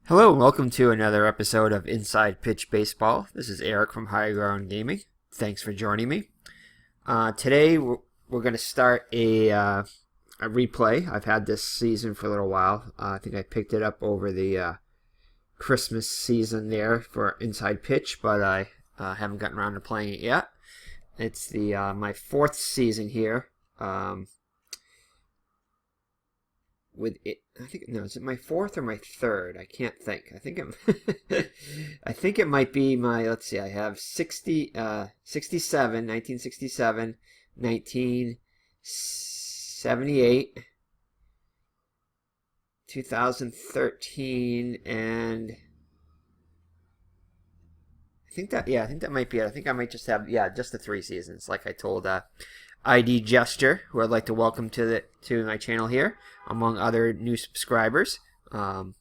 Hello and welcome to another episode of Inside Pitch Baseball. This is Eric from High Ground Gaming. Thanks for joining me. Today we're going to start a replay. I've had this season for a little while. I think I picked it up over the Christmas season there for Inside Pitch, but I haven't gotten around to playing it yet. It's my fourth season here. With it, I think is it my fourth or my third? I can't think. I think I think it might be my. Let's see. I have 1967, 1978, 2013, and I think that might be it. I think I might just have just the 3 seasons, like I told ID Gesture, who I'd like to welcome to my channel here, among other new subscribers. I've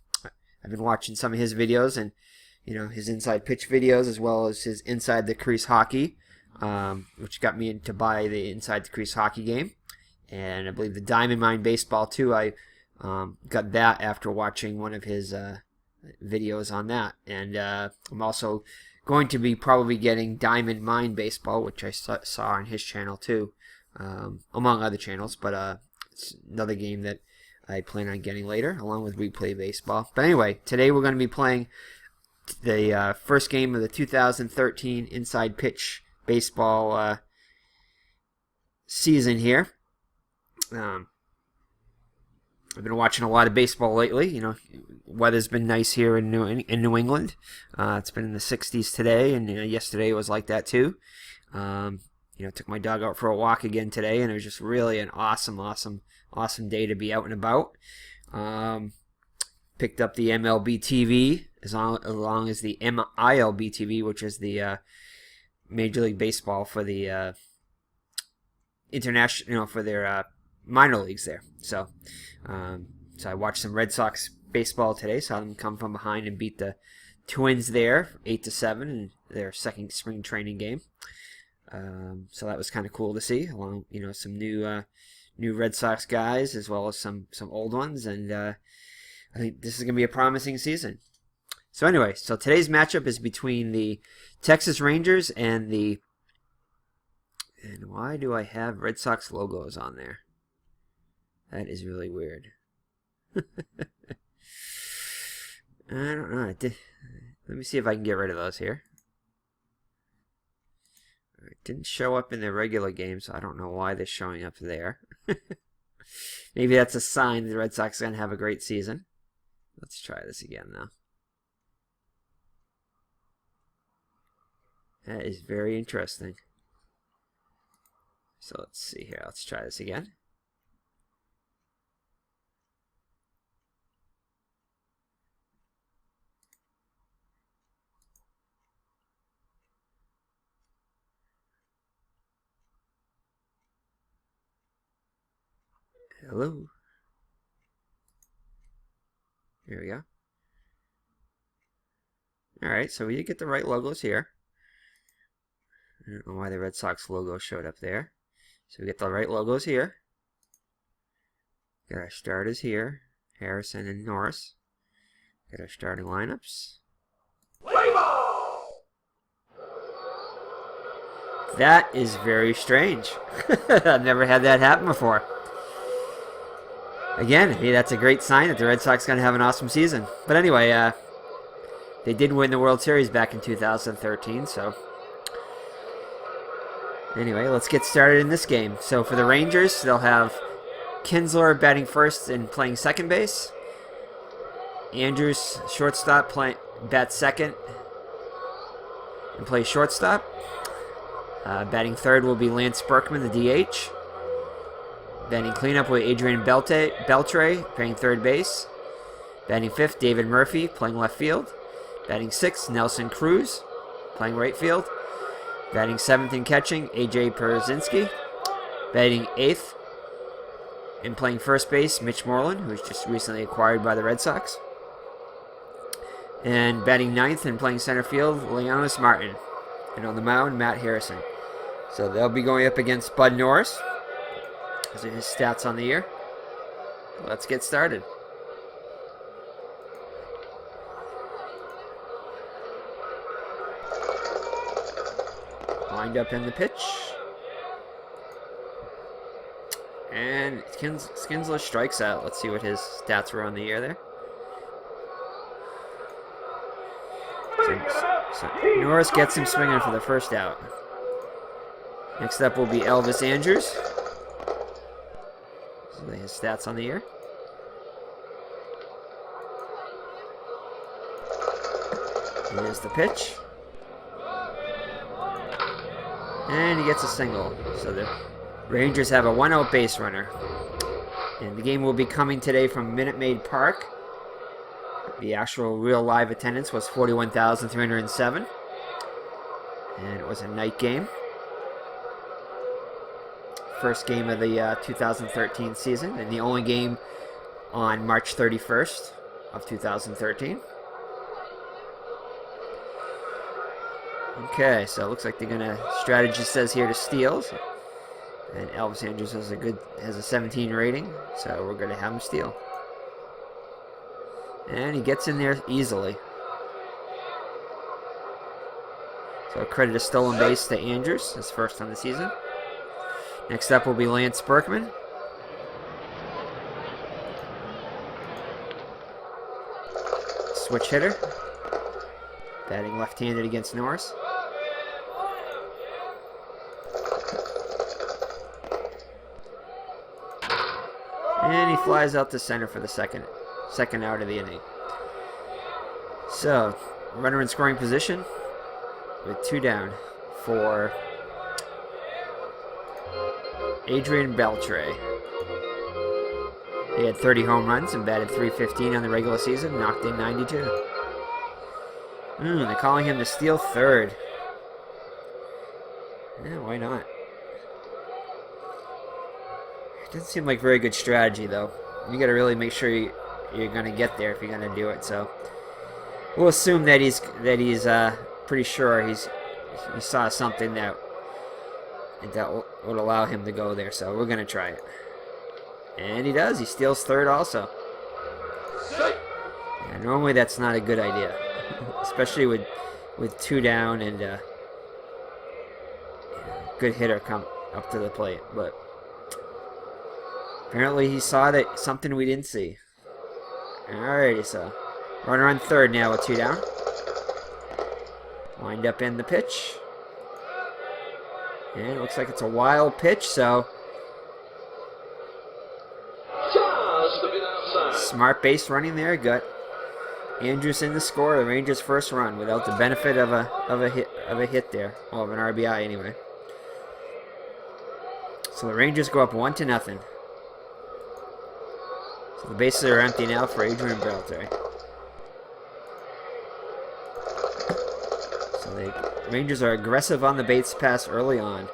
been watching some of his videos, and his inside pitch videos, as well as his inside the crease hockey, which got me to buy the inside the crease hockey game, and I believe the Diamond Mine baseball too. I got that after watching one of his videos on that, and I'm also going to be probably getting Diamond Mine baseball, which I saw on his channel too. Among other channels, but it's another game that I plan on getting later, along with Replay Baseball. But anyway, today we're going to be playing the first game of the 2013 Inside Pitch Baseball season here. I've been watching a lot of baseball lately. Weather's been nice here in New England. It's been in the 60s today, and yesterday was like that too. Took my dog out for a walk again today, and it was just really an awesome day to be out and about. Picked up the MLB TV as long as the MILB TV, which is the Major League Baseball for the international, for their minor leagues there. So I watched some Red Sox baseball today. Saw them come from behind and beat the Twins there 8-7 in their second spring training game. So that was kind of cool to see, along some new Red Sox guys, as well as some old ones, and I think this is going to be a promising season. So anyway, today's matchup is between the Texas Rangers and why do I have Red Sox logos on there? That is really weird. I don't know. Let me see if I can get rid of those here. It didn't show up in the regular game, so I don't know why they're showing up there. Maybe that's a sign the Red Sox are going to have a great season. Let's try this again, though. That is very interesting. So let's see here. Let's try this again. Hello. Here we go. Alright, so we did get the right logos here. I don't know why the Red Sox logo showed up there. So we get the right logos here. Got our starters here, Harrison and Norris. Got our starting lineups. That is very strange. I've never had that happen before. Again, hey, that's a great sign that the Red Sox are going to have an awesome season. But anyway, they did win the World Series back in 2013, so anyway, let's get started in this game. So for the Rangers, they'll have Kinsler batting first and playing second base. Andrews, shortstop, bats second and plays shortstop. Batting third will be Lance Berkman, the DH. Batting cleanup with Adrian Beltre, playing third base. Batting fifth, David Murphy, playing left field. Batting sixth, Nelson Cruz, playing right field. Batting seventh and catching, A.J. Pierzynski. Batting eighth and playing first base, Mitch Moreland, who was just recently acquired by the Red Sox. And batting ninth and playing center field, Leonys Martin. And on the mound, Matt Harrison. So they'll be going up against Bud Norris. Those are his stats on the year. Let's get started. Wind up in the pitch. And Skinsler strikes out. Let's see what his stats were on the year there. So Norris gets him swinging for the first out. Next up will be Elvis Andrews. So his stats on the year. Here's the pitch. And he gets a single. So the Rangers have a 1-out base runner. And the game will be coming today from Minute Maid Park. The actual real live attendance was 41,307. And it was a night game. First game of the 2013 season, and the only game on March 31st of 2013. Okay, so it looks like they're gonna, strategy says here to steal. And Elvis Andrews has a 17 rating, so we're gonna have him steal. And he gets in there easily. So credit a stolen base to Andrews, his first on the season. Next up will be Lance Berkman. Switch hitter. Batting left-handed against Norris. And he flies out to center for the second out of the inning. So, runner in scoring position with 2 down for Adrian Beltre. He had 30 home runs and batted .315 on the regular season, knocked in 92. They're calling him to steal third. Yeah, why not? It doesn't seem like very good strategy, though. You got to really make sure you're going to get there if you're going to do it. So we'll assume that he's pretty sure he saw something that would allow him to go there. So we're going to try it. And he does. He steals third also. Yeah, normally that's not a good idea. Especially with 2 down and good hitter come up to the plate. But apparently he saw that something we didn't see. Alrighty, so runner on third now with 2 down. Wind up in the pitch. And it looks like it's a wild pitch, so smart base running there. Good. Andrews in the score, the Rangers' first run without the benefit of a hit there, well, of an RBI anyway. So the Rangers go up 1-0. So the bases are empty now for Adrian Beltre. So the Rangers are aggressive on the base pass early on.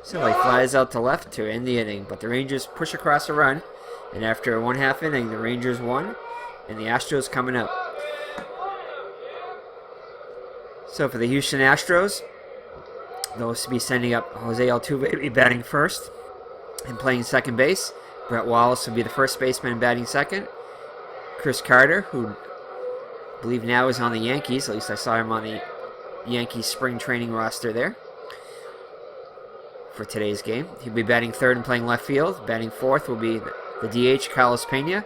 So he flies out to left to end the inning, but the Rangers push across a run, and after 1/2 inning, the Rangers won. And the Astros coming up. So for the Houston Astros, they'll be sending up Jose Altuve batting first and playing second base. Brett Wallace will be the first baseman batting second. Chris Carter, who I believe now is on the Yankees, at least I saw him on the Yankees spring training roster there for today's game. He'll be batting third and playing left field. Batting fourth will be the DH, Carlos Pena.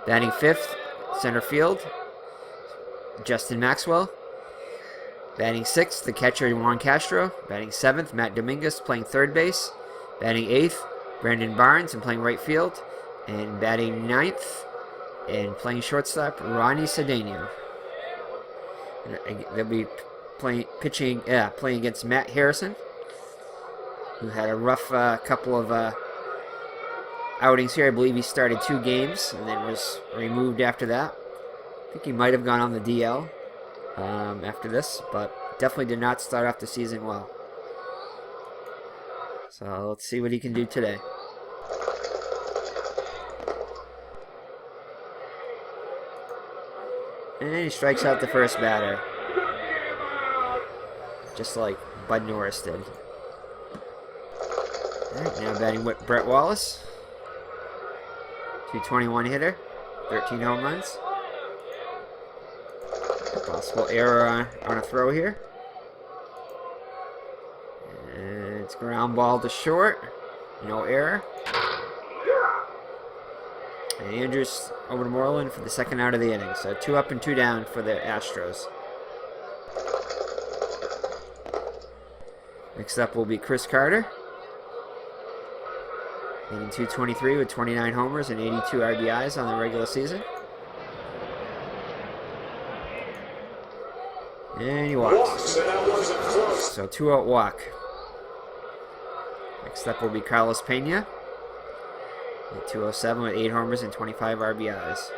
Batting fifth, center field, Justin Maxwell. Batting sixth, the catcher, Juan Castro. Batting seventh, Matt Dominguez playing third base. Batting eighth, Brandon Barnes and playing right field. And batting ninth and playing shortstop, Ronnie Cedeno. They'll be playing against Matt Harrison, who had a rough couple of outings here. I believe he started 2 games and then was removed after that. I think he might have gone on the DL after this, but definitely did not start off the season well. So let's see what he can do today. And he strikes out the first batter, just like Bud Norris did. All right, now batting with Brett Wallace. 221 hitter, 13 home runs. Possible error on a throw here. And it's ground ball to short. No error. And Andrews over to Moreland for the second out of the inning. So 2 up and 2 down for the Astros. Next up will be Chris Carter. Hitting .223 with 29 homers and 82 RBIs on the regular season. And he walks. So 2-out walk. Next up will be Carlos Pena. At 207 with 8 homers and 25 RBIs.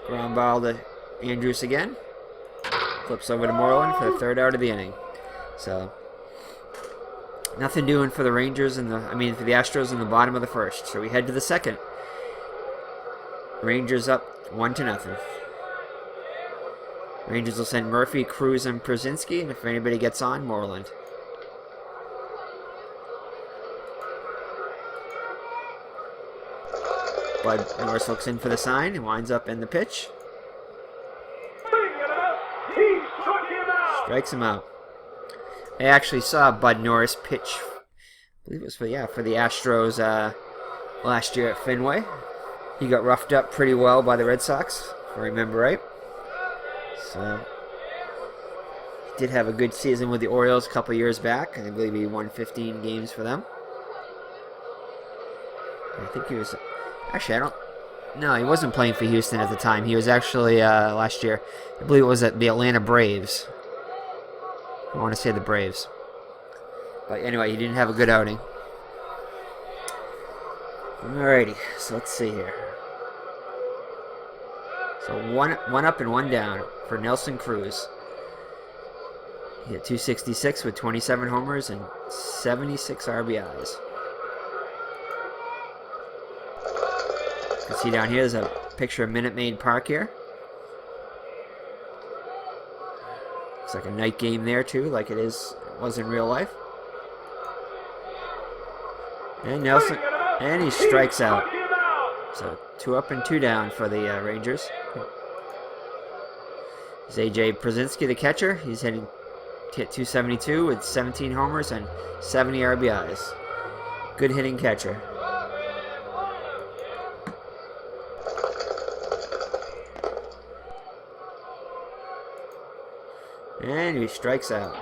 Ground ball to Andrews again. Flips over to Moreland for the third out of the inning. So nothing doing for the Rangers for the Astros in the bottom of the first. So we head to the second. Rangers up 1-0. Rangers will send Murphy, Cruz, and Przinski, and if anybody gets on, Moreland. Bud Norris looks in for the sign and winds up in the pitch. Strikes him out. I actually saw Bud Norris pitch, I believe it was for the Astros last year at Fenway. He got roughed up pretty well by the Red Sox, if I remember right. So he did have a good season with the Orioles a couple years back. I believe he won 15 games for them. I think he was... Actually, No, he wasn't playing for Houston at the time. He was actually, last year, I believe it was at the Atlanta Braves. I want to say the Braves. But anyway, he didn't have a good outing. Alrighty, so let's see here. So one up and 1 down for Nelson Cruz. He hit .266 with 27 homers and 76 RBIs. You can see down here, there's a picture of Minute Maid Park here. Looks like a night game there too, like it was in real life. And Nelson, and he strikes out. So 2 up and 2 down for the Rangers. It's AJ Przinski, the catcher. He's hit .272 with 17 homers and 70 RBIs. Good hitting catcher. And he strikes out.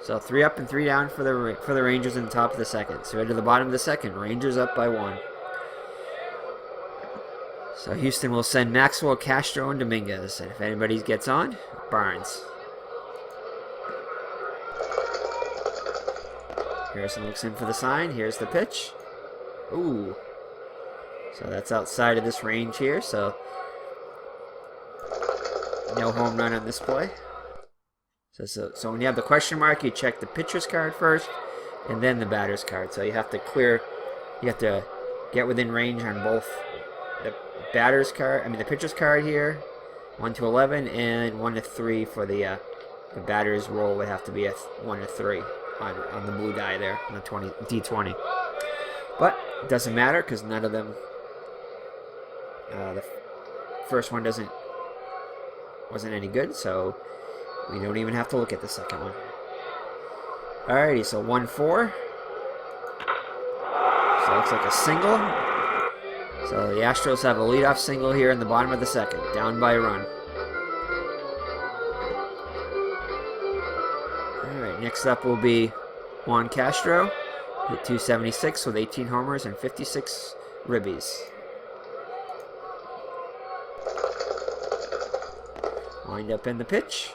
So 3 up and 3 down for the Rangers in the top of the second. So into the bottom of the second, Rangers up by 1. So Houston will send Maxwell, Castro, and Dominguez. And if anybody gets on, Barnes. Harrison looks in for the sign. Here's the pitch. Ooh. So that's outside of this range here. So no home run on this play. So when you have the question mark, you check the pitcher's card first, and then the batter's card. So you have to get within range on both the the pitcher's card here, 1 to 11, and 1 to 3 for the batter's roll would have to be a 1 to 3 on the blue die there, on the D20. But it doesn't matter because none of them. The first one wasn't any good, so we don't even have to look at the second one. Alrighty, so 1-4. So it looks like a single. So the Astros have a leadoff single here in the bottom of the second, down by a run. Alright, next up will be Juan Castro. Hit .276 with 18 homers and 56 ribbies. Wind up in the pitch.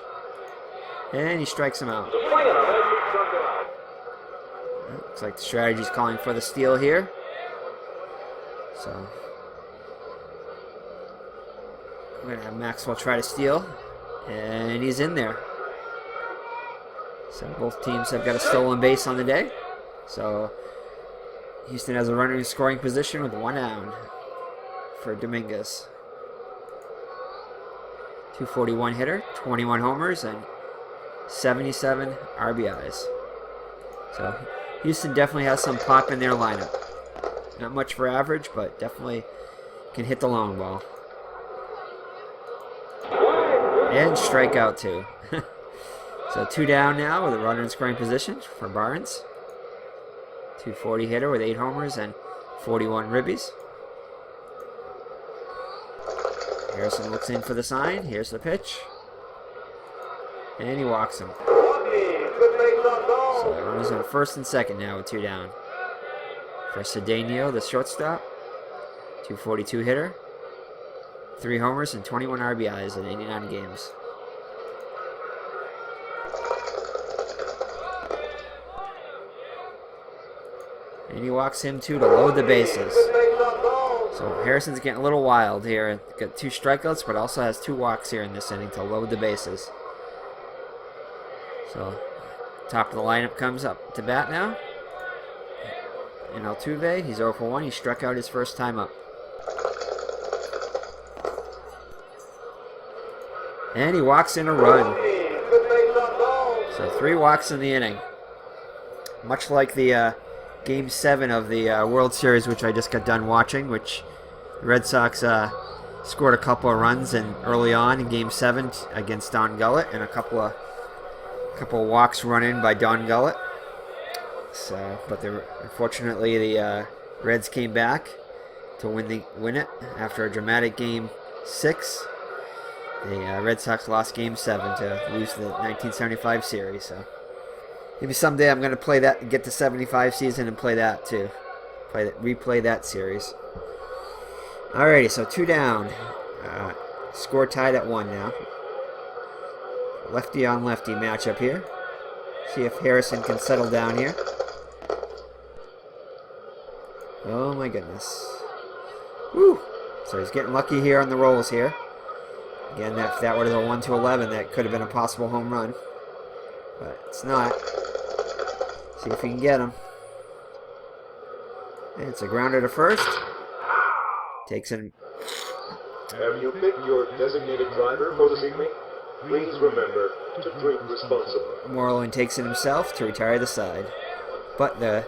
And he strikes him out. Looks like the strategy's calling for the steal here. So we're going to have Maxwell try to steal. And he's in there. So both teams have got a stolen base on the day. So Houston has a runner in scoring position with 1 down for Dominguez. .241 hitter, 21 homers, and 77 RBIs. So Houston definitely has some pop in their lineup. Not much for average, but definitely can hit the long ball. And strikeout too. So 2 down now with a runner in scoring position for Barnes. 240 hitter with 8 homers and 41 ribbies. Harrison looks in for the sign. Here's the pitch. And he walks him. So runners on first and second now with 2 down. For Cedeno, the shortstop. 242 hitter. 3 homers and 21 RBIs in 89 games. And he walks him too to load the bases. So Harrison's getting a little wild here. Got 2 strikeouts, but also has 2 walks here in this inning to load the bases. So top of the lineup comes up to bat now. And Altuve, he's 0 for 1. He struck out his first time up. And he walks in a run. So 3 walks in the inning. Much like the Game 7 of the World Series, which I just got done watching, which the Red Sox scored a couple of runs early on in Game 7 against Don Gullett, and a couple of walks run in by Don Gullett. So, but unfortunately the Reds came back to win it after a dramatic Game 6. The Red Sox lost Game 7 to lose the 1975 series. So maybe someday I'm going to play that and get the 75 season and play that too. Replay that series. Alrighty, so 2 down. Score tied at 1 now. Lefty on lefty matchup here. See if Harrison can settle down here. Oh my goodness. Woo! So he's getting lucky here on the rolls here. Again, if that was a 1-11, that could have been a possible home run. But it's not. See if he can get him. And it's a grounder to first. Takes him. Have you picked your designated driver for this evening? Please remember to drink responsibly. Moreland takes it himself to retire the side. But the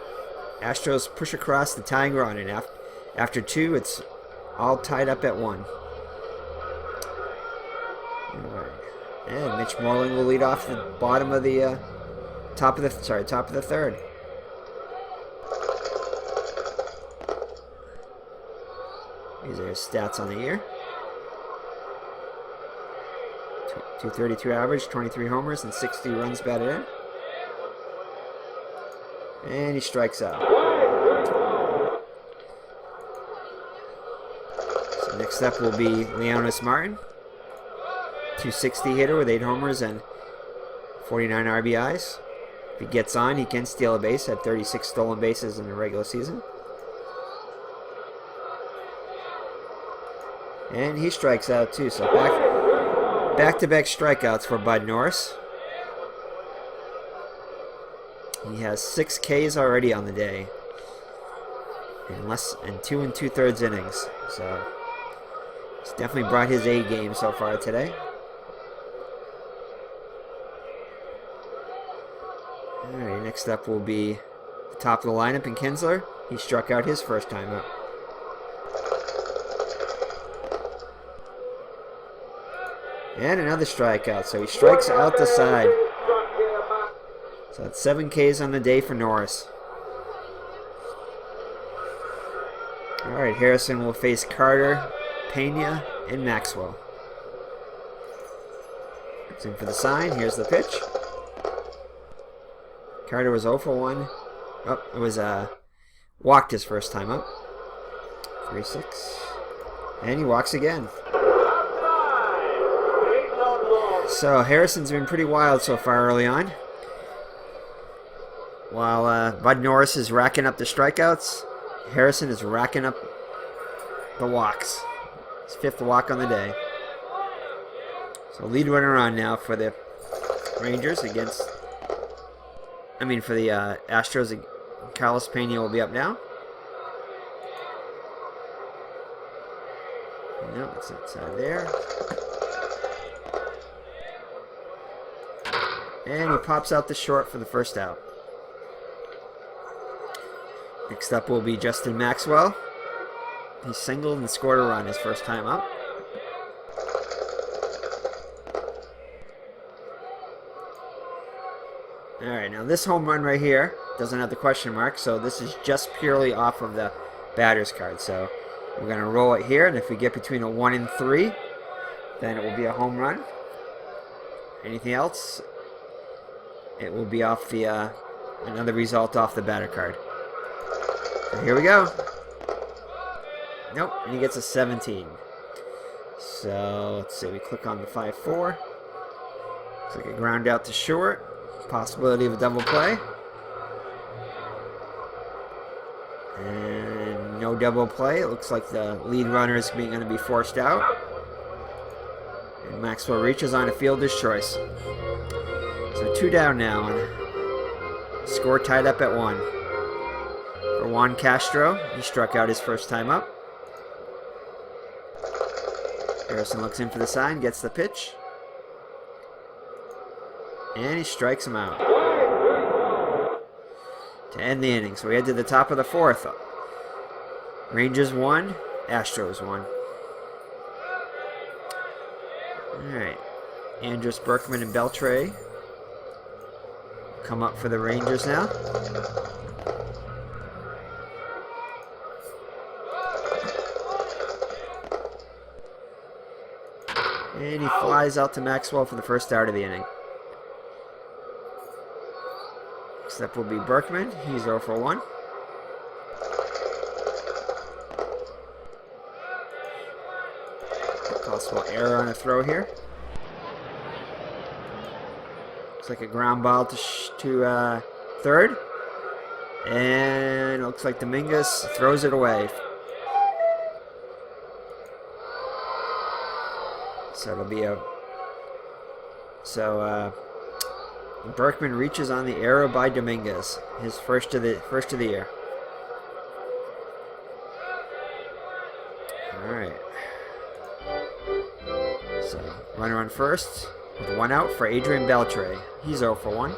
Astros push across the tying run, and after 2, it's all tied up at 1. And Mitch Moreland will lead off the bottom of the top of the third. These are his stats on the year. 232 average, 23 homers, and 60 runs batted in. And he strikes out. So next up will be Leonis Martin. 260 hitter with 8 homers and 49 RBIs. If he gets on, he can steal a base. Had 36 stolen bases in the regular season. And he strikes out too. So back-to-back strikeouts for Bud Norris. He has 6 Ks already on the day. In 2 2/3 innings. So he's definitely brought his A game so far today. Alright, next up will be the top of the lineup in Kinsler. He struck out his first time up. And another strikeout, so he strikes out the side. So that's 7 Ks on the day for Norris. Alright, Harrison will face Carter, Pena, and Maxwell. It's in for the sign. Here's the pitch. Carter was 0 for 1. Oh, it was walked his first time up. 3-6. And he walks again. So Harrison's been pretty wild so far early on. While Bud Norris is racking up the strikeouts, Harrison is racking up the walks. His 5th walk on the day. So lead runner on now for the Rangers against... for the Astros. Carlos Pena will be up now. No, it's outside there. And he pops out the short for the first out. Next up will be Justin Maxwell. He singled and scored a run his first time up. Alright, now this home run right here doesn't have the question mark, so this is just purely off of the batter's card. So we're going to roll it here, and if we get between a 1 and 3, then it will be a home run. Anything else, it will be off the another result off the batter card. So here we go. Nope, and he gets a 17. So let's see, we click on the 5-4. Looks like a ground out to short. Possibility of a double play. And no double play. It looks like the lead runner is going to be forced out. And Maxwell reaches on a fielder's choice. So 2 down now. And score tied up at 1. For Juan Castro, he struck out his first time up. Harrison looks in for the sign, gets the pitch. And he strikes him out to end the inning. So we head to the top of the 4th. Rangers 1, Astros 1. Alright. Andrus, Berkman, and Beltre come up for the Rangers now. And he flies out to Maxwell for the first out of the inning. Next up will be Berkman. He's 0 for 1. Possible error on a throw here. Looks like a ground ball to third. And it looks like Dominguez throws it away. So it'll be a... Berkman reaches on the error by Dominguez, his first of the year. All right. So runner on first with 1 out for Adrian Beltre. He's 0 for 1.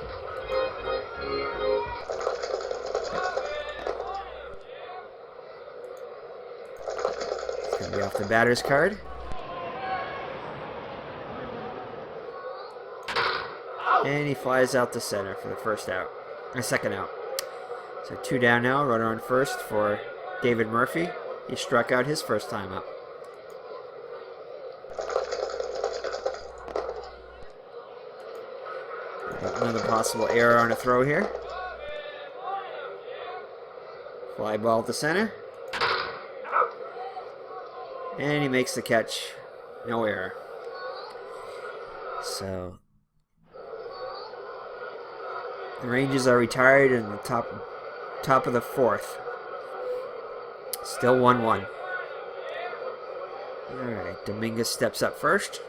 It's gonna be off the batter's card. And he flies out to center for the second out. So 2 down now, runner on first for David Murphy. He struck out his first time up. Another possible error on a throw here. Fly ball to center. And he makes the catch. No error. So the Rangers are retired in the top of the 4th. Still 1-1. Alright, Dominguez steps up first.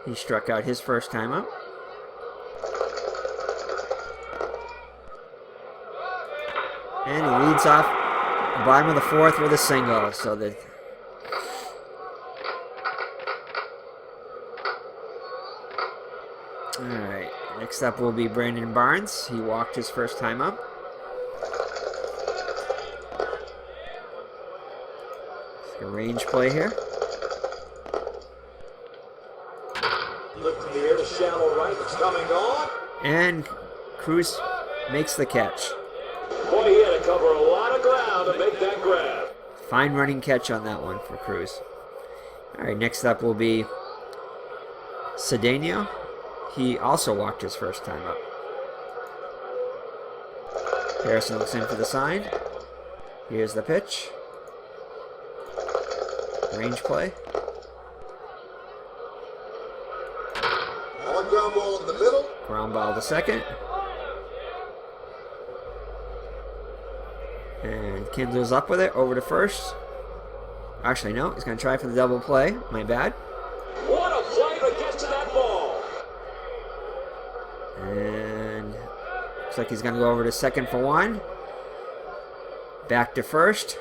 He struck out his first time up. And he leads off the bottom of the 4th with a single. So the Alright, next up will be Brandon Barnes. He walked his first time up. It's a range play here. Look in the air to shallow right. It's coming on. And Cruz makes the catch. Boy, he had to cover a lot of ground to make that grab. Fine running catch on that one for Cruz. Alright, next up will be Cedeno. He also walked his first time up. Harrison looks in for the sign. Here's the pitch. Range play. On ground ball in the middle. Ground ball to second. And Kindler's up with it, over to first. Actually, no, he's going to try for the double play. My bad. What a play to get to that ball. And looks like he's going to go over to second for 1. Back to first.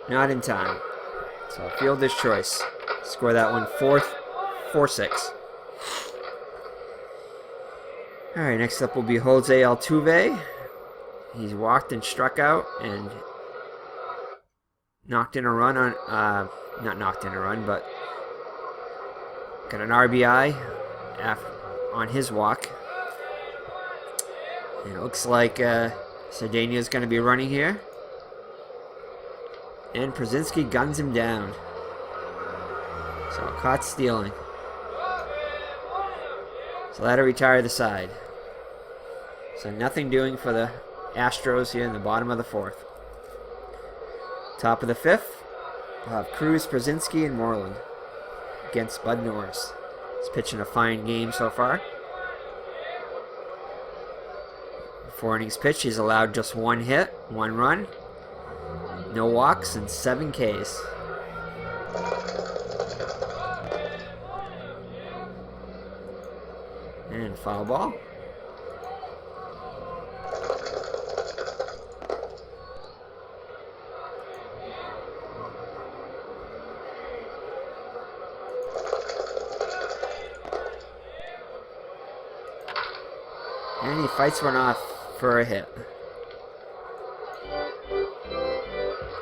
Not in time. So fielder's choice. Score that one 4-6. Alright, next up will be Jose Altuve. He's walked and struck out and knocked in a run on, not knocked in a run, but got an RBI on his walk. And it looks like Cerdania's going to be running here. And Przinsky guns him down. So caught stealing. So that'll retire the side. So nothing doing for the Astros here in the bottom of the fourth. Top of the fifth, we'll have Cruz, Przinsky, and Moreland against Bud Norris. He's pitching a fine game so far. 4 innings pitched, he's allowed just 1 hit, 1 run, no walks, and 7 Ks. And foul ball. And he fights one off for a hit.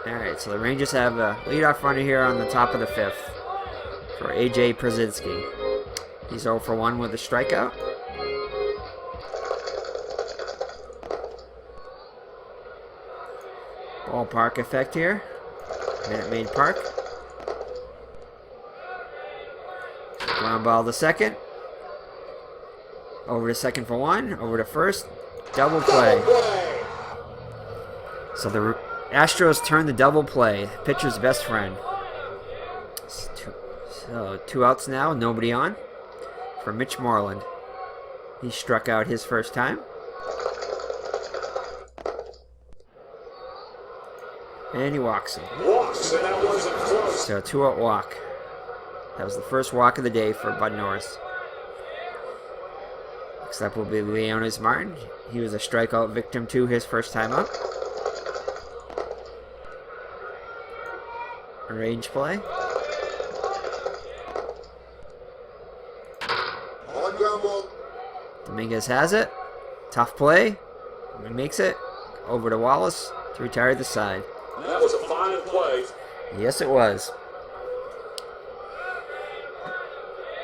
Alright, so the Rangers have a leadoff runner here on the top of the fifth for A.J. Przinsky. He's 0 for 1 with a strikeout. Ballpark effect here. Minute Maid Park. Ground ball to second. Over to second for 1. Over to first. Double play. So the Astros turn the double play. Pitcher's best friend. So 2 outs now. Nobody on. For Mitch Moreland. He struck out his first time. And he walks him. So a 2-out walk. That was the first walk of the day for Bud Norris. Next up will be Leonis Martin. He was a strikeout victim too his first time up. Range play. Dominguez has it. Tough play. He makes it. Over to Wallace to retire the side. That was a fine play. Yes, it was.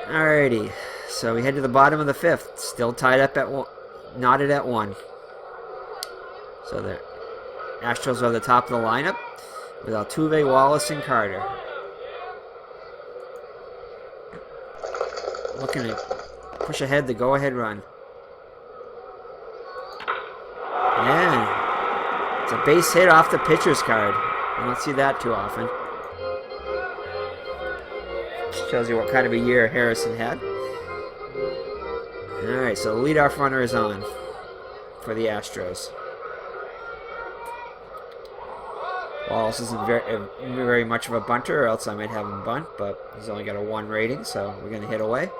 Alrighty. So we head to the bottom of the fifth. Still tied up at 1. Knotted at 1. So the Astros are at the top of the lineup with Altuve, Wallace, and Carter. Looking to push ahead the go-ahead run. And it's a base hit off the pitcher's card. You don't see that too often. Shows you what kind of a year Harrison had. Alright, so the leadoff runner is on for the Astros. Wallace isn't very much of a bunter, or else I might have him bunt, but he's only got a 1 rating, so we're going to hit away.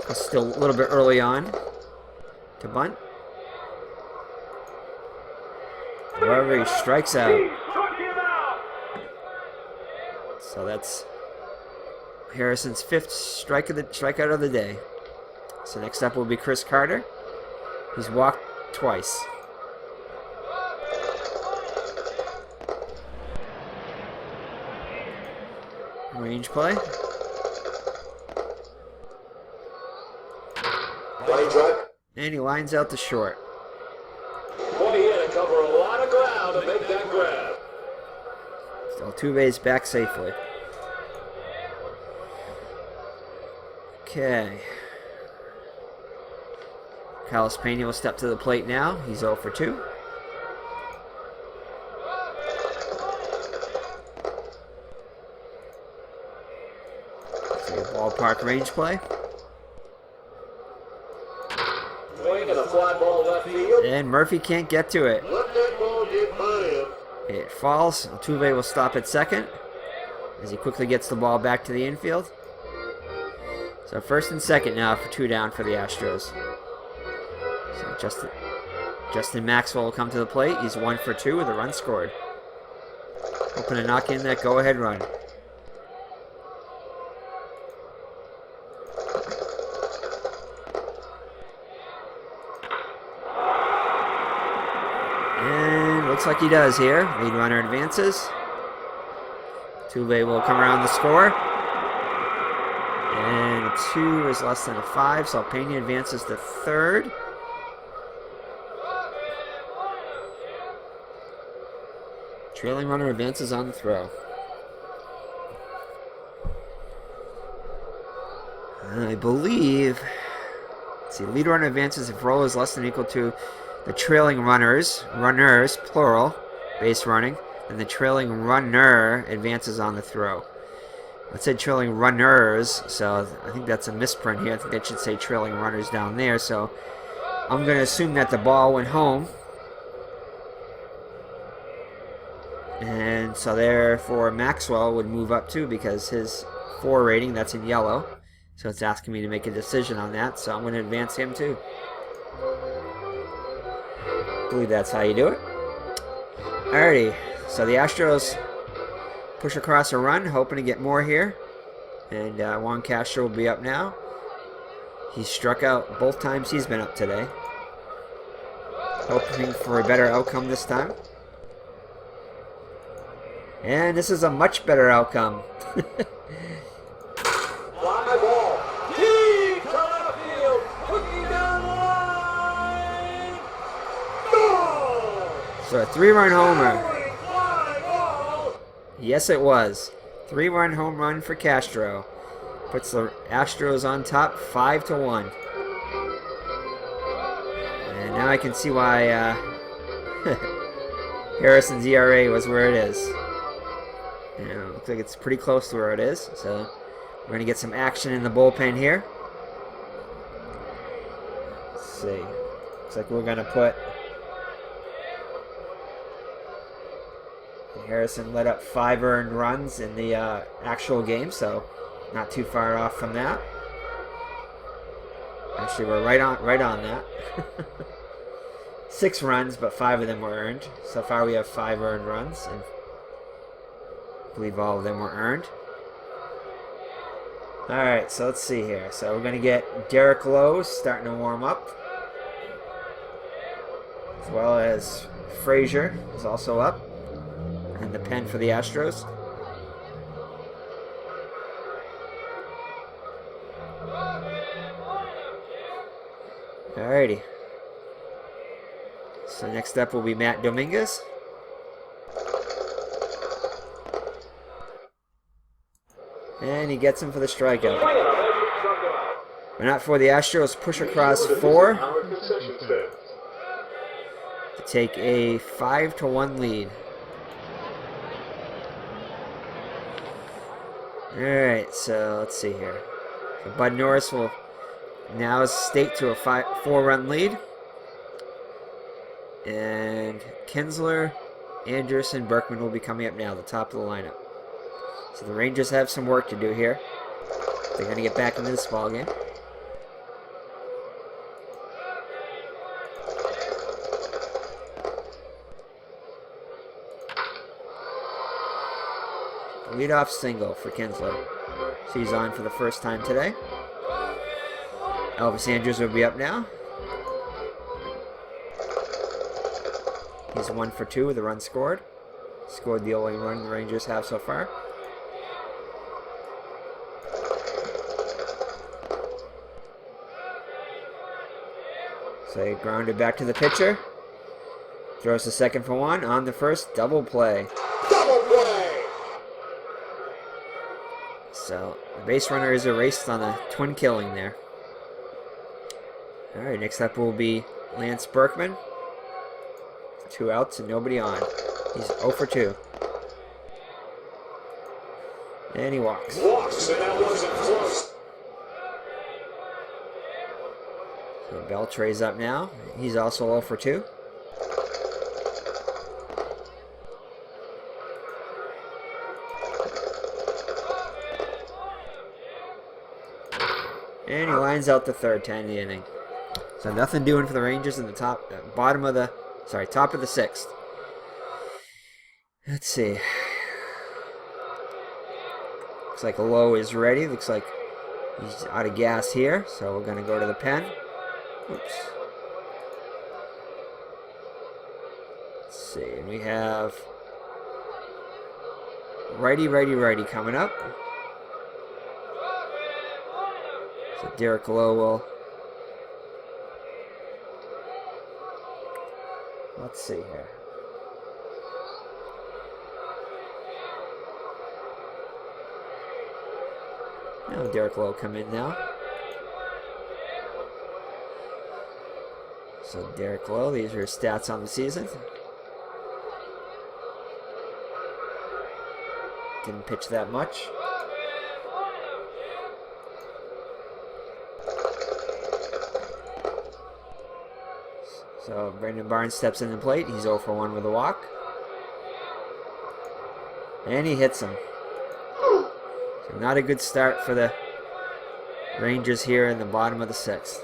It's still a little bit early on to bunt. However, he strikes out. So that's Harrison's 5th strikeout of the day. So next up will be Chris Carter. He's walked twice. Range play. And he lines out to short. Boy, he had to cover a lot of ground to make that grab. Altuve's back safely. Okay. Carlos Pena will step to the plate now. He's 0 for 2. Ballpark range play. And Murphy can't get to it. It falls. Altuve will stop at second as he quickly gets the ball back to the infield. So first and second now for 2 down for the Astros. So Justin Maxwell will come to the plate. He's 1 for 2 with a run scored. Hoping to knock in that go-ahead run. looks like he does here. Lead runner advances. Tuve will come around the score. And a 2 is less than a 5, so Pena advances to third. Trailing runner advances on the throw. I believe, let's see, lead runner advances if roll is less than or equal to the trailing runners, plural, base running, then the trailing runner advances on the throw. It said trailing runners, so I think that's a misprint here. I think that should say trailing runners down there, so I'm going to assume that the ball went home. And so therefore Maxwell would move up too because his 4 rating, that's in yellow. So it's asking me to make a decision on that, so I'm going to advance him too. I believe that's how you do it. Alrighty, so the Astros push across a run, hoping to get more here. And Juan Castro will be up now. He struck out both times he's been up today. Hoping for a better outcome this time. And this is a much better outcome. Fly ball. Deep to left field. Hooking down the line. Goal! So a 3-run homer. Fly ball. Yes, it was. 3-run home run for Castro. Puts the Astros on top 5-1. And now I can see why Harrison's ERA was where it is. You know, looks like it's pretty close to where it is. So we're going to get some action in the bullpen here. Let's see. Looks like we're going to put... Harrison let up 5 earned runs in the actual game, so not too far off from that. Actually, we're right on that. 6 runs, but 5 of them were earned. So far we have 5 earned runs, and I believe all of them were earned. Alright, so let's see here. So we're going to get Derek Lowe starting to warm up. As well as Frazier is also up. And the pen for the Astros. Alrighty. So next up will be Matt Dominguez. And he gets him for the strikeout. But not for the Astros push across 4 to take a 5-1 lead. Alright, so let's see here. So Bud Norris will now stake to a 4-run lead. And Kinsler, Anderson, Berkman will be coming up now, the top of the lineup. So the Rangers have some work to do here. They're going to get back into this ball game. Leadoff single for Kinsler. So he's on for the first time today. Elvis Andrews will be up now. He's 1 for 2 with a run scored. Scored the only run the Rangers have so far. So he grounded back to the pitcher. Throws the second for 1 on the first. Double play. Double play. So the base runner is erased on a twin killing there. Alright, next up will be Lance Berkman. 2 outs and nobody on. He's 0 for 2. And he walks. Walks, and that wasn't close. So Beltre's up now. He's also 0 for 2. And he lines out the third to end the inning. So nothing doing for the Rangers in the top of the 6th. Let's see. Looks like Lowe is ready. Looks like he's out of gas here. So we're going to go to the pen. Oops. Let's see. And we have righty coming up. So Derek Lowe will. Let's see here. Now Derek Lowe come in now. So Derek Lowe, these are his stats on the season. Didn't pitch that much. So Brendan Barnes steps in the plate. He's 0 for 1 with a walk. And he hits him. So not a good start for the Rangers here in the bottom of the 6th.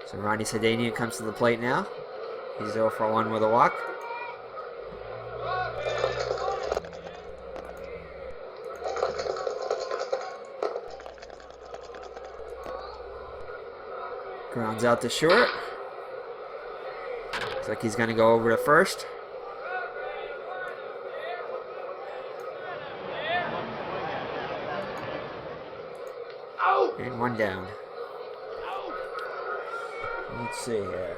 So Ronnie Sedanian comes to the plate now. He's 0 for 1 with a walk. Grounds out to short. Looks like he's going to go over to first. And 1 down. Let's see here.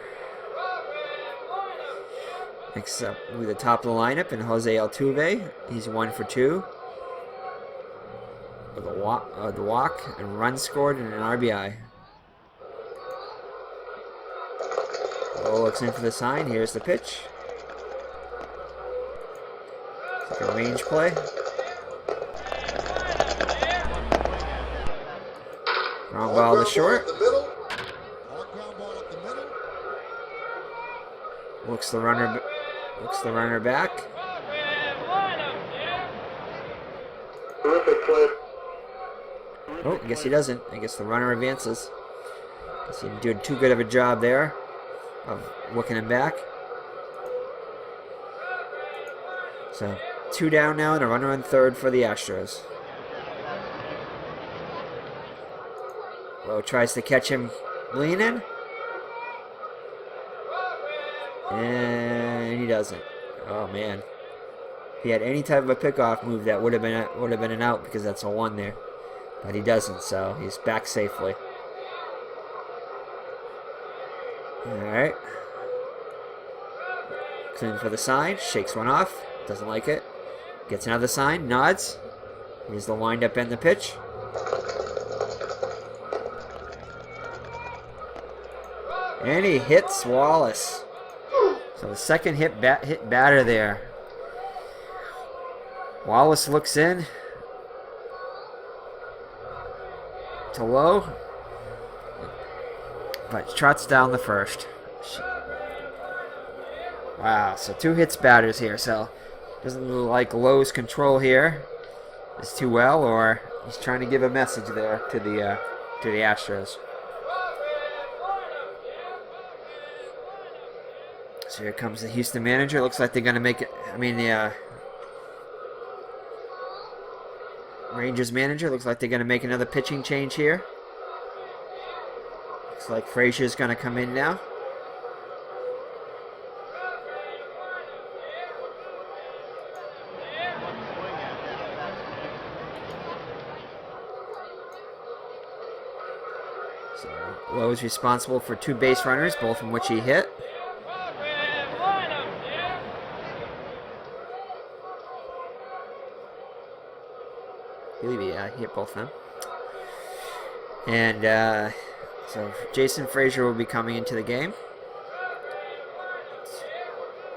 Next up, with the top of the lineup, and Jose Altuve. He's 1 for 2 with a walk and run scored and an RBI. Lowe looks in for the sign. Here's the pitch. It's like a range play. Ground ball to short. Looks the runner back. Oh, I guess he doesn't. I guess the runner advances. Guess he didn't do too good of a job there of looking him back. So 2 down now and a runner on third for the Astros. Lowe tries to catch him leaning. And he doesn't. Oh man. If he had any type of a pickoff move, that would have been an out, because that's a 1 there. But he doesn't, so he's back safely. Alright. Clean for the sign. Shakes one off. Doesn't like it. Gets another sign. Nods. Here's the windup and the pitch. And he hits Wallace. So the second hit batter there. Wallace looks in to Lowe, but trots down the first. Wow, so 2 hits batters here. So doesn't look like Lowe's control here is too well, or he's trying to give a message there to the Astros. So here comes the Houston manager. Looks like they're going to make it. The Rangers manager. Looks like they're going to make another pitching change here. Looks like Frazier's going to come in now. So Lowe is responsible for 2 base runners, both from which he hit. I hit both of them. And so Jason Frazier will be coming into the game.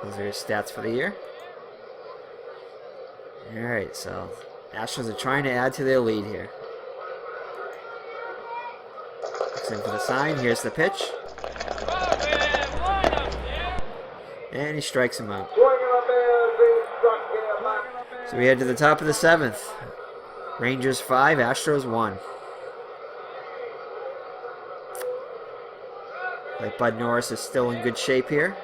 Those are his stats for the year. Alright, so Astros are trying to add to their lead here. Looks in for the sign. Here's the pitch. And he strikes him out. So we head to the top of the 7th. Rangers 5, Astros 1. Like Bud Norris is still in good shape here.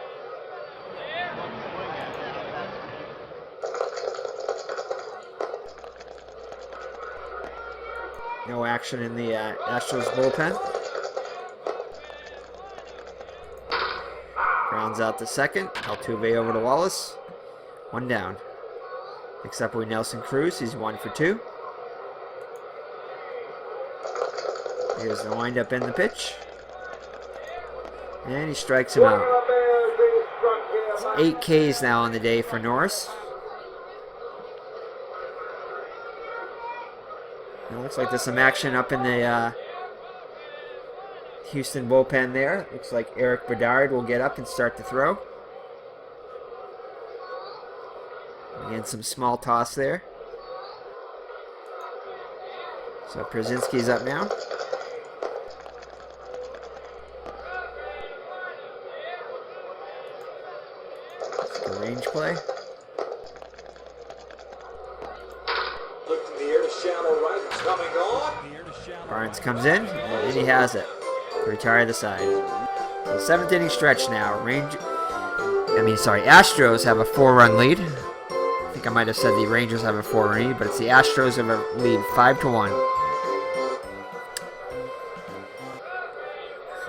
No action in the Astros bullpen. grounds out to second. Altuve over to Wallace. 1 down. Next up will be Nelson Cruz. He's 1 for 2. Here's the windup in the pitch. And he strikes him out. It's 8 Ks now on the day for Norris. It looks like there's some action up in the Houston bullpen there. Looks like Eric Bedard will get up and start to throw. Again, some small toss there. So Przinsky's up now. Range play. Look in the air to shallow right. It's coming on. Barnes comes in, and he has it. Retire the side. So 7th inning stretch now. Astros have a 4-run lead. I think I might have said the Rangers have a 4-run lead, but it's the Astros have a lead 5-1.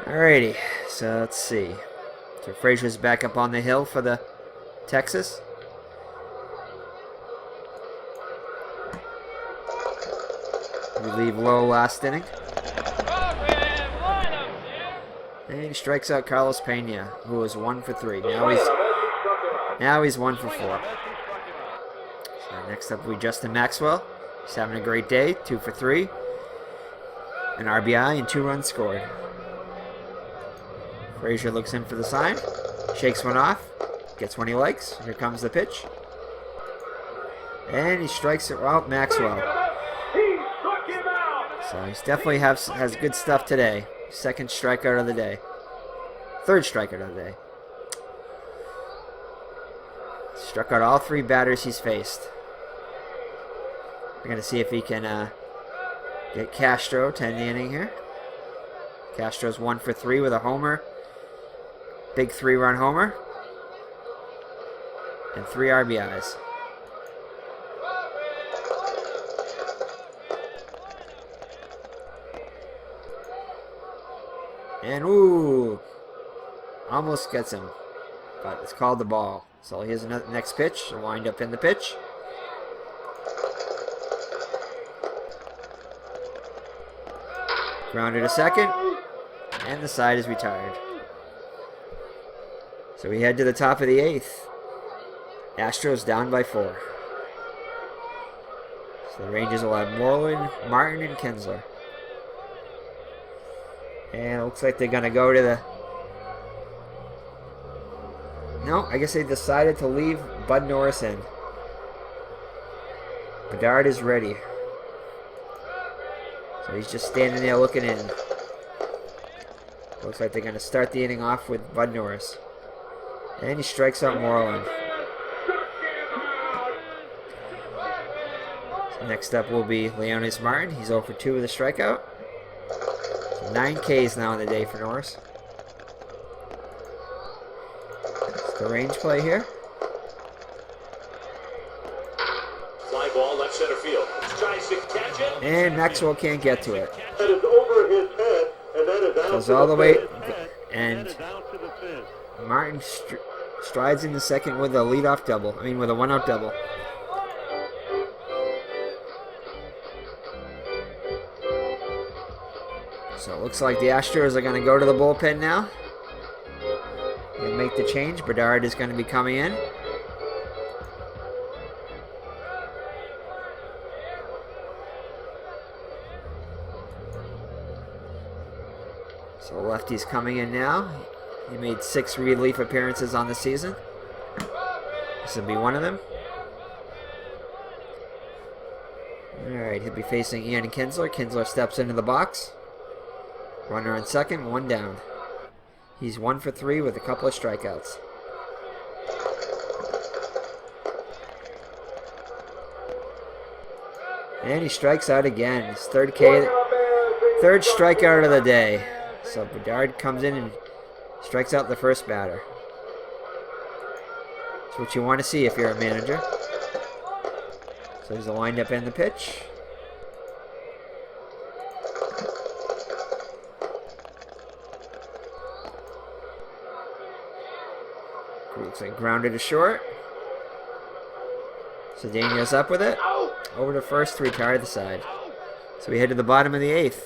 Alrighty, so let's see. So Frazier's back up on the hill for the Texas. We leave low last inning. And he strikes out Carlos Pena, who was 1 for 3. Now he's 1 for 4. So next up will be Justin Maxwell. He's having a great day, 2 for 3. An RBI and 2 runs scored. Frazier looks in for the sign, shakes one off. Gets one he likes. Here comes the pitch. And he strikes it out Maxwell. So he's definitely has good stuff today. 2nd strikeout of the day. 3rd strikeout of the day. Struck out all 3 batters he's faced. We're going to see if he can get Castro to end the inning here. Castro's 1 for 3 with a homer. Big 3-run homer. And 3 RBIs. And almost gets him, but it's called the ball. So here's another next pitch. A wind up in the pitch. Grounded to second, and the side is retired. So we head to the top of the 8th. Astros down by 4. So the Rangers will have Moreland, Martin, and Kinsler. And it looks like they're going to go to the... No, I guess they decided to leave Bud Norris in. Bedard is ready. So he's just standing there looking in. Looks like they're going to start the inning off with Bud Norris. And he strikes out Moreland. Next up will be Leonis Martin. He's 0 for 2 with a strikeout. So 9 Ks now in the day for Norris. It's the range play here. Fly ball left center field. Tries to catch it. And Maxwell can't get to it. That is over his head, and that is out. Goes all the way, and Martin strides in the second with a leadoff double. With a 1-out double. So it looks like the Astros are going to go to the bullpen now and make the change. Bedard is going to be coming in. So lefty's coming in now. He made 6 relief appearances on the season. This will be one of them. Alright, he'll be facing Ian Kinsler. Kinsler steps into the box. Runner on second, 1 down. He's 1 for 3 with a couple of strikeouts. And he strikes out again. His 3rd strikeout of the day. So Bedard comes in and strikes out the first batter. That's what you want to see if you're a manager. So there's a windup in the pitch. Looks like grounded to short. Cedeno's up with it. Over to first to retire the side. So we head to the bottom of the 8th.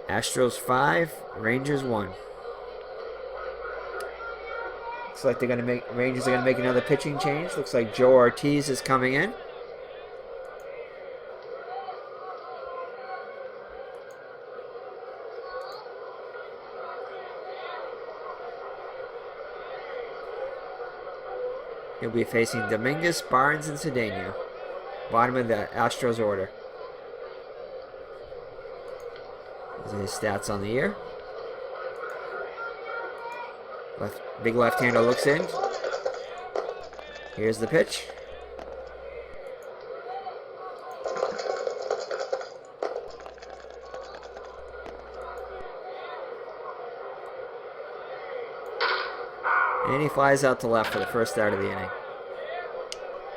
Astros 5, Rangers 1. Looks like Rangers are gonna make another pitching change. Looks like Joe Ortiz is coming in. He'll be facing Dominguez, Barnes, and Cedeno. Bottom of the Astros order. Those are his stats on the year. Big left-hander looks in. Here's the pitch. And he flies out to left for the first out of the inning.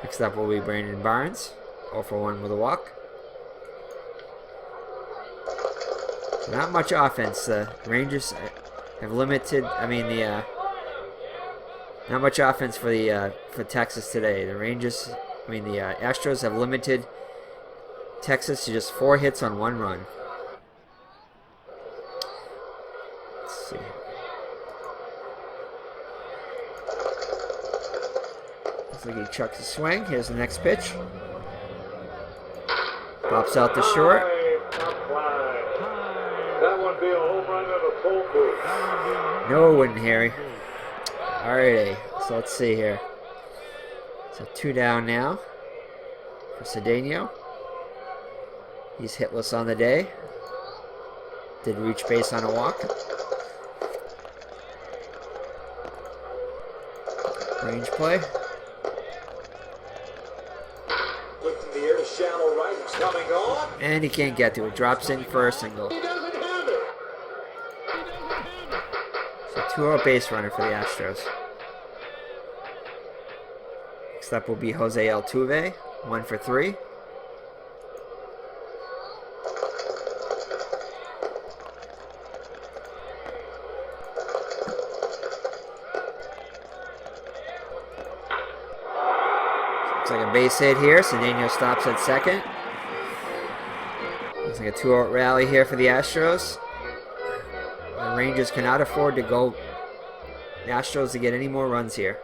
Next up will be Brandon Barnes. 0 for 1 with a walk. So not much offense. The Rangers have limited. Not much offense for Texas today. The Astros have limited Texas to just 4 hits on 1 run. Let's see. Looks like he chucks a swing. Here's the next pitch. Pops out to short. That would be a home run and a full boost. No, it wouldn't, Harry. Alrighty, so let's see here. So 2 down now for Cedeno. He's hitless on the day. Did reach base on a walk. Range play. Looked in the air to shallow right. It's coming on. And he can't get to it. Drops in for a single. He doesn't have it. So 2-out base runner for the Astros. Next up will be Jose Altuve. 1 for 3. Looks like a base hit here. Cedeno stops at second. Looks like a 2-out rally here for the Astros. The Rangers cannot afford to go the Astros to get any more runs here.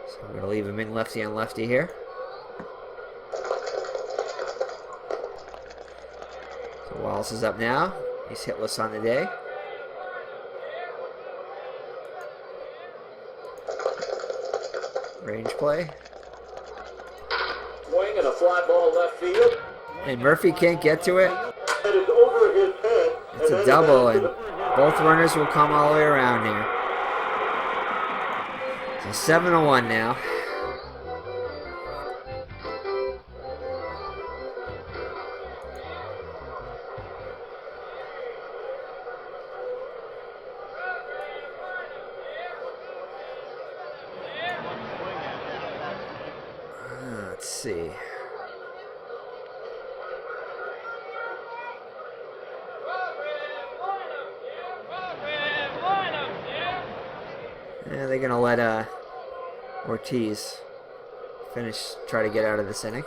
So we're going to leave him in lefty on lefty here. So Wallace is up now. He's hitless on the day. Range play. Swing and a fly ball left field. And Murphy can't get to it. It is over his head. It's a double, and both runners will come all the way around here. So 7-1 now. Let's see. Yeah, they're going to let Ortiz try to get out of this inning.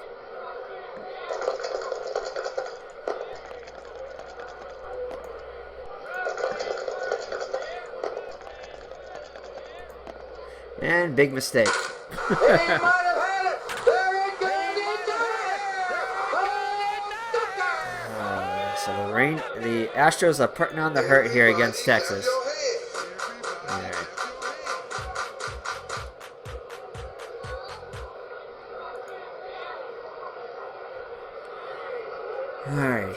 And big mistake. So the Astros are putting on the hurt here against Texas. Alright.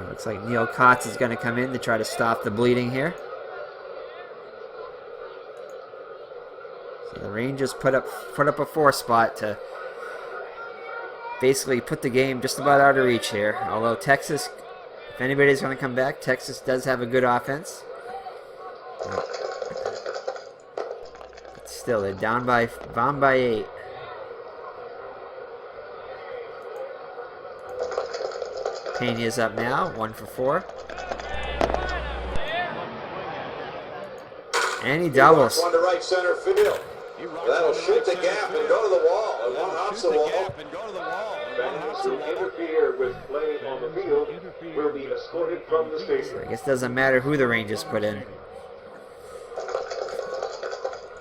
Looks like Neil Kotz is going to come in to try to stop the bleeding here. So the Rangers put up a 4 spot to basically put the game just about out of reach here. Although Texas, if anybody's going to come back, Texas does have a good offense. But still, they're down by 8. Pena's up now, 1 for 4. And he doubles. One to right center field. That'll shoot the gap and go to the wall. And one hops the wall. Fans who interfere with play on the field will be escorted from the stadium. I guess it doesn't matter who the Rangers put in.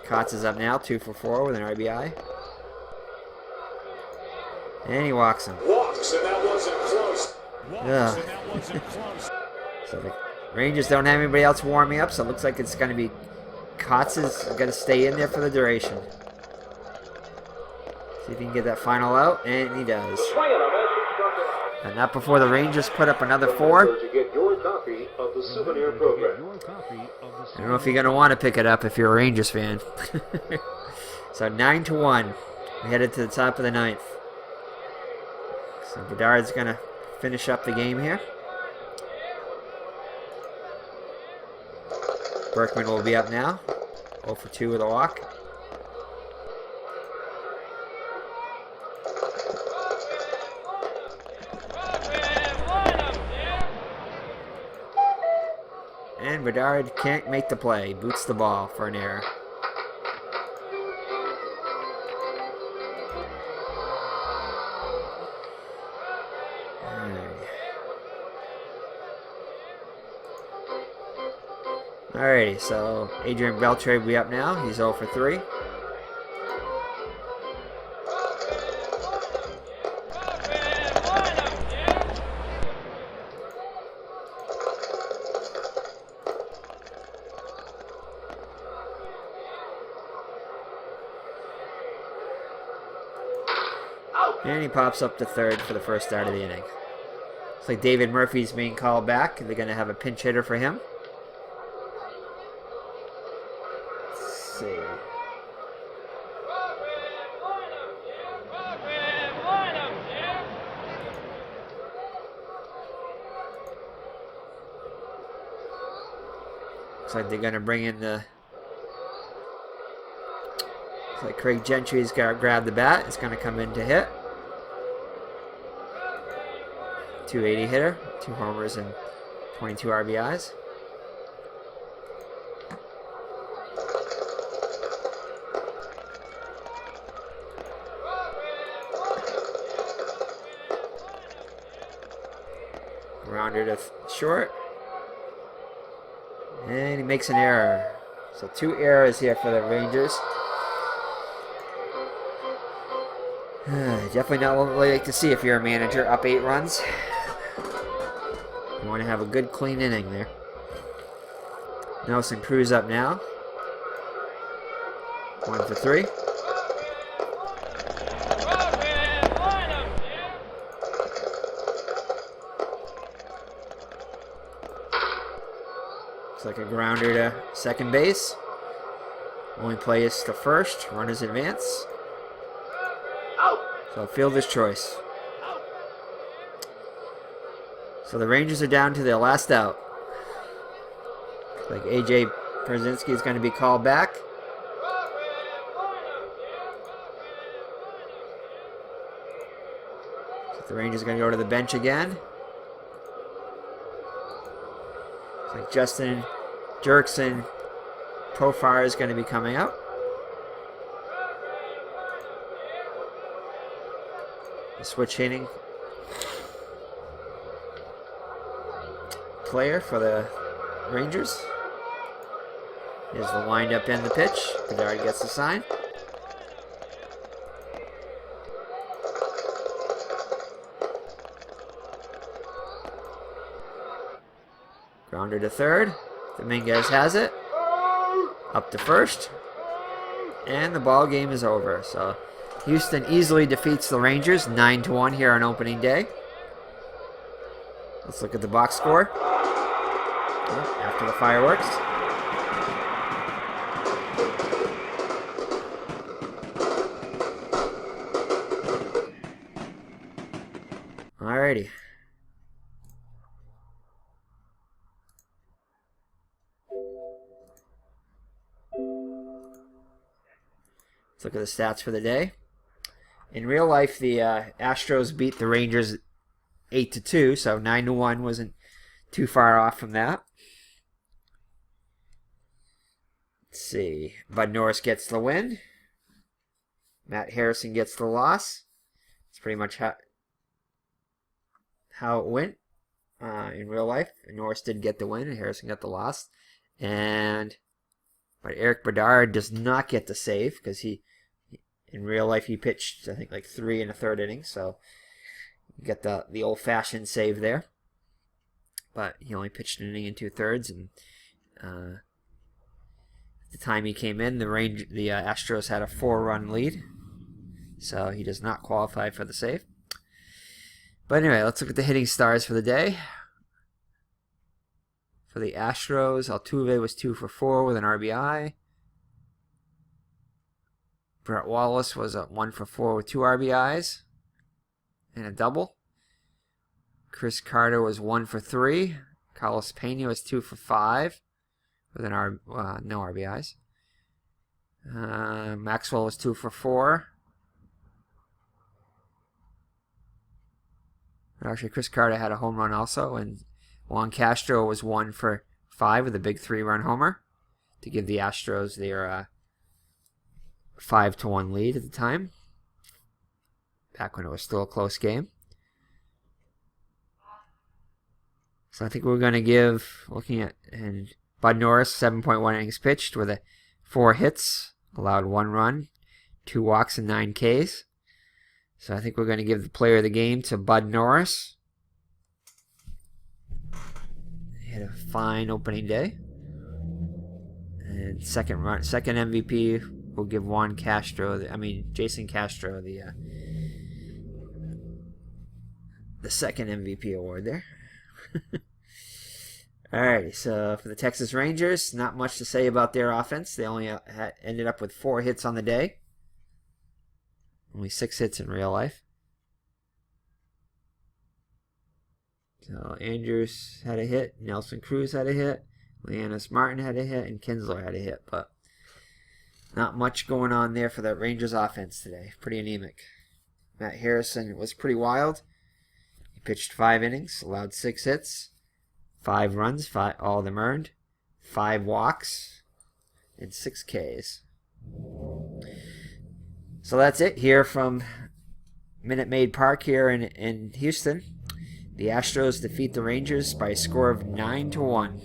Kotz is up now, 2 for 4 with an RBI. And he walks him. Walks, and that wasn't close. So the Rangers don't have anybody else warming up, so it looks like it's going to be Kotz is going to stay in there for the duration. See if he can get that final out, and he does. And not before the Rangers put up another 4. To get your copy of the souvenir program. I don't know if you're going to want to pick it up if you're a Rangers fan. So 9-1. We headed to the top of the 9th. So Bedard's going to finish up the game here. Berkman will be up now. 0 for 2 with a walk. And Bedard can't make the play. Boots the ball for an error. Alrighty, so Adrian Beltre will be up now. He's 0 for 3. And he pops up to third for the first start of the inning. Looks like David Murphy's being called back. They're going to have a pinch hitter for him. Let's see. Looks like they're going to bring in the... Looks like Craig Gentry's got to grab the bat. It's going to come in to hit. 280 hitter, 2 homers and 22 RBIs. Rounder to short. And he makes an error. So 2 errors here for the Rangers. Definitely not what we like to see if you're a manager up 8 runs. You want to have a good clean inning there. Nelson Cruz up now. 1 for 3. Looks like a grounder to second base. Only play is to first. Runners advance. So fielder's choice. So the Rangers are down to their last out. Like AJ Pierzynski is going to be called back. So the Rangers are going to go to the bench again. Looks like Justin Jerkson Profar is going to be coming up. The switch hitting player for the Rangers. Here's the windup and the pitch. Bedard gets the sign. Grounder to third. Dominguez has it. Up to first. And the ball game is over. So Houston easily defeats the Rangers 9-1 here on opening day. Let's look at the box score. After the fireworks. Alrighty. Let's look at the stats for the day. In real life, the Astros beat the Rangers 8-2, so 9-1 wasn't too far off from that. Let's see. Bud Norris gets the win. Matt Harrison gets the loss. It's pretty much how it went in real life. Norris did get the win, and Harrison got the loss. But Eric Bedard does not get the save because in real life he pitched, I think, like 3 1/3 innings. So you get the old-fashioned save there. But he only pitched an inning and 2/3, and at the time he came in, the Astros had a 4-run lead, so he does not qualify for the save. But anyway, let's look at the hitting stars for the day. For the Astros, Altuve was 2 for 4 with an RBI. Brett Wallace was 1 for 4 with 2 RBIs and a double. Chris Carter was 1 for 3. Carlos Pena was 2 for 5 with no RBIs. Maxwell was 2 for 4. Actually, Chris Carter had a home run also, and Juan Castro was 1 for 5 with a big 3-run homer to give the Astros their 5-1 lead at the time, back when it was still a close game. So I think we're going to give, looking at, and Bud Norris, 7.1 innings pitched with 4 hits, allowed 1 run, 2 walks, and 9 Ks. So I think we're going to give the player of the game to Bud Norris. He had a fine opening day. And second MVP, we'll give Jason Castro the second MVP award there. Alrighty, so for the Texas Rangers, not much to say about their offense. They only ended up with 4 hits on the day. Only 6 hits in real life. So Andrews had a hit, Nelson Cruz had a hit, Leanis Martin had a hit, and Kinsler had a hit. But not much going on there for the Rangers offense today. Pretty anemic. Matt Harrison was pretty wild. He pitched 5 innings, allowed 6 hits, 5 runs, all of them earned, 5 walks, and 6 Ks. So that's it here from Minute Maid Park here in Houston. The Astros defeat the Rangers by a score of 9-1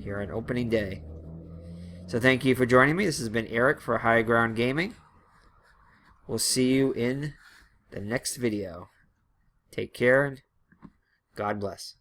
here on opening day. So thank you for joining me. This has been Eric for High Ground Gaming. We'll see you in the next video. Take care and God bless.